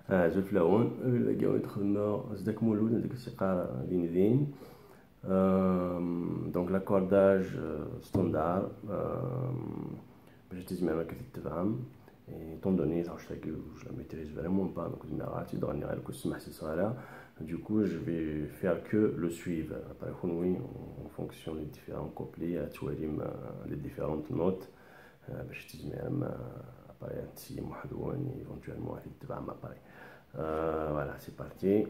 زول في العون لقاو خدمة زداك مولود هذاك الثقة دين دين. دونك لاكورداج ستوندار باش تجمع ما كتتفهم étant donné que je la maîtrise vraiment pas donc tu dois gagner le costume accessoire. Du coup je vais faire que le suivre après oui en fonction des différents couplets les différentes notes باش تجمع après si محدوان éventuellement واحد يتبع après. Voilà, c'est parti.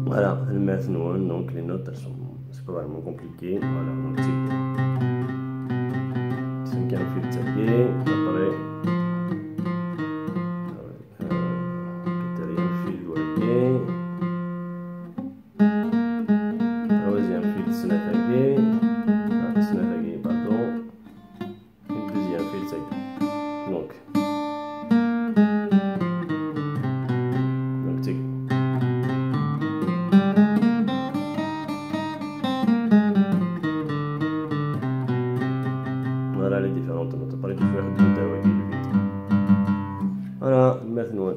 Voilà, le math donc les notes elles sont, c'est pas vraiment compliqué. Voilà, donc c'est 5 fil taillé, après quatrième fil doigté, troisième fil snatagué, pardon, et deuxième fil taillé. Donc c'est voilà les différentes notes. Après, tu fais un petit. Voilà, maintenant.